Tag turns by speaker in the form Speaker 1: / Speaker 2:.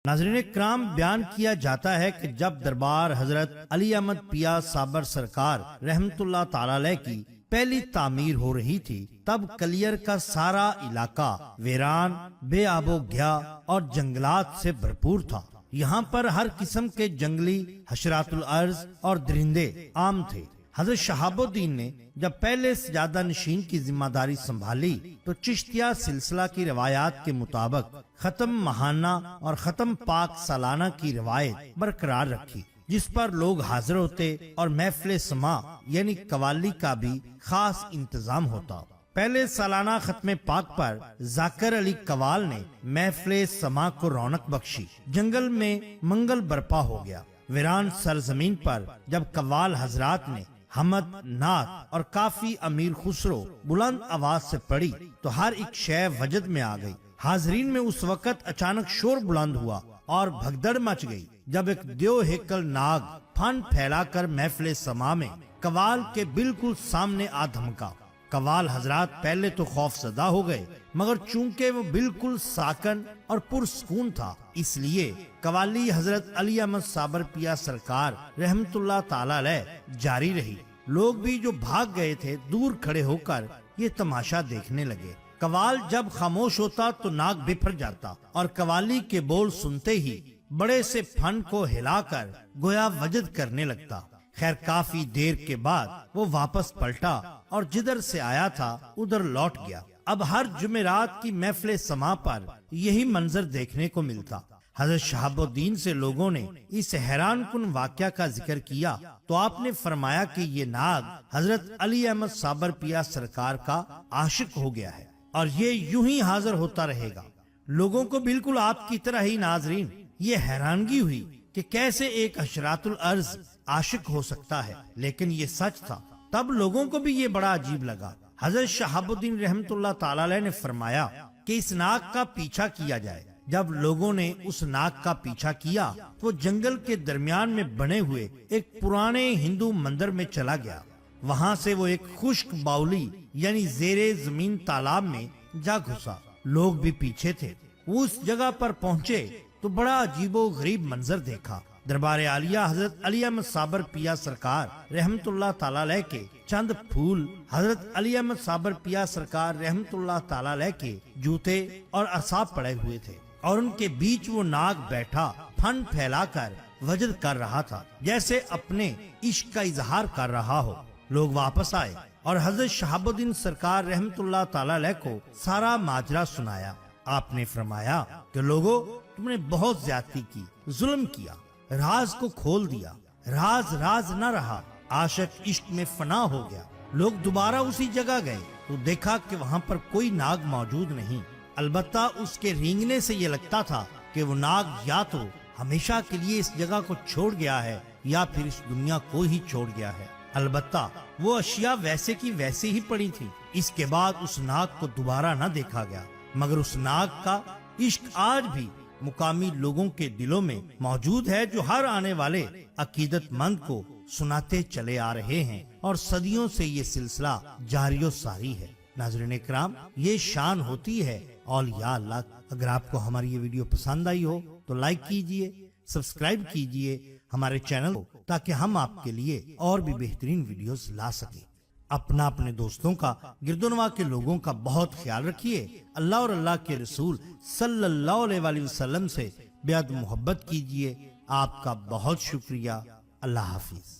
Speaker 1: ناظرین کرام، بیان کیا جاتا ہے کہ جب دربار حضرت علی احمد پیا صابر سرکار رحمت اللہ تعالی علیہ کی پہلی تعمیر ہو رہی تھی، تب کلیر کا سارا علاقہ ویران، بے آب و گیا اور جنگلات سے بھرپور تھا۔ یہاں پر ہر قسم کے جنگلی حشرات الارض اور درندے عام تھے۔ حضرت شہاب الدین نے جب پہلے سجادہ نشین کی ذمہ داری سنبھالی تو چشتیہ سلسلہ کی روایات کے مطابق ختم ماہانہ اور ختم پاک سالانہ کی روایت برقرار رکھی، جس پر لوگ حاضر ہوتے اور محفل سما یعنی قوالی کا بھی خاص انتظام ہوتا۔ پہلے سالانہ ختم پاک پر ذاکر علی قوال نے محفل سما کو رونق بخشی، جنگل میں منگل برپا ہو گیا۔ ویران سرزمین پر جب قوال حضرات نے حمد، نعت اور کافی امیر خسرو بلند آواز سے پڑھی تو ہر ایک شے وجد میں آ گئی۔ حاضرین میں اس وقت اچانک شور بلند ہوا اور بھگدڑ مچ گئی، جب ایک دیو ہیکل ناگ پھن پھیلا کر محفل سما میں قوال کے بالکل سامنے آ دھمکا۔ قوال حضرات پہلے تو خوف زدہ ہو گئے، مگر چونکہ وہ بالکل ساکن اور پرسکون تھا، اس لیے قوالی حضرت علی احمد صابر پیا سرکار رحمت اللہ تعالی علیہ جاری رہی۔ لوگ بھی جو بھاگ گئے تھے دور کھڑے ہو کر یہ تماشا دیکھنے لگے۔ قوال جب خاموش ہوتا تو ناگ بفر جاتا اور قوالی کے بول سنتے ہی بڑے سے پھن کو ہلا کر گویا وجد کرنے لگتا۔ خیر کافی دیر کے بعد وہ واپس پلٹا اور جدھر سے آیا تھا ادھر لوٹ گیا۔ اب ہر جمعرات کی محفل سما پر یہی منظر دیکھنے کو ملتا۔ حضرت شہاب الدین سے لوگوں نے اس حیران کن واقعہ کا ذکر کیا تو آپ نے فرمایا کہ یہ ناگ حضرت علی احمد صابر پیا سرکار کا عاشق ہو گیا ہے اور یہ یوں ہی حاضر ہوتا رہے گا۔ لوگوں کو بالکل آپ کی طرح ہی ناظرین یہ حیرانگی ہوئی کہ کیسے ایک حشرات الارض عاشق ہو سکتا ہے، لیکن یہ سچ تھا۔ تب لوگوں کو بھی یہ بڑا عجیب لگا۔ حضرت شہاب الدین رحمت اللہ تعالی علیہ نے فرمایا کہ اس ناگ کا پیچھا کیا جائے۔ جب لوگوں نے اس ناگ کا پیچھا کیا تو جنگل کے درمیان میں بنے ہوئے ایک پرانے ہندو مندر میں چلا گیا۔ وہاں سے وہ ایک خشک باولی یعنی زیر زمین تالاب میں جا گھسا۔ لوگ بھی پیچھے تھے۔ وہ اس جگہ پر پہنچے تو بڑا عجیب و غریب منظر دیکھا۔ دربار عالیہ حضرت علی احمد صابر پیا سرکار رحمت اللہ تعالی علیہ کے چند پھول، حضرت علی احمد صابر پیا سرکار رحمت اللہ تعالی علیہ کے جوتے اور اعصاب پڑے ہوئے تھے اور ان کے بیچ وہ ناگ بیٹھا پھن پھیلا کر وجد کر رہا تھا، جیسے اپنے عشق کا اظہار کر رہا ہو۔ لوگ واپس آئے اور حضرت شہاب الدین سرکار رحمت اللہ تعالی علیہ کو سارا ماجرا سنایا۔ آپ نے فرمایا کہ لوگوں، تم نے بہت زیادتی کی، ظلم کیا، راز کو کھول دیا، راز راز نہ رہا، عاشق عشق میں فنا ہو گیا۔ لوگ دوبارہ اسی جگہ گئے تو دیکھا کہ وہاں پر کوئی ناگ موجود نہیں، البتہ اس کے رینگنے سے یہ لگتا تھا کہ وہ ناگ یا تو ہمیشہ کے لیے اس جگہ کو چھوڑ گیا ہے یا پھر اس دنیا کو ہی چھوڑ گیا ہے۔ البتہ وہ اشیاء ویسے کی ویسے ہی پڑی تھی۔ اس کے بعد اس ناگ کو دوبارہ نہ دیکھا گیا، مگر اس ناگ کا عشق آج بھی مقامی لوگوں کے دلوں میں موجود ہے، جو ہر آنے والے عقیدت مند کو سناتے چلے آ رہے ہیں اور صدیوں سے یہ سلسلہ جاری و ساری ہے۔ ناظرین اکرام، یہ شان ہوتی ہے اولیاء اللہ۔ اگر آپ کو ہماری یہ ویڈیو پسند آئی ہو تو لائک کیجئے، سبسکرائب کیجئے ہمارے چینل کو، تاکہ ہم آپ کے لیے اور بھی بہترین ویڈیوز لا سکیں۔ اپنے دوستوں کا، گردنوا کے لوگوں کا بہت خیال رکھیے۔ اللہ اور اللہ کے رسول صلی اللہ علیہ وآلہ وسلم سے بے حد محبت کیجئے۔ آپ کا بہت شکریہ۔ اللہ حافظ۔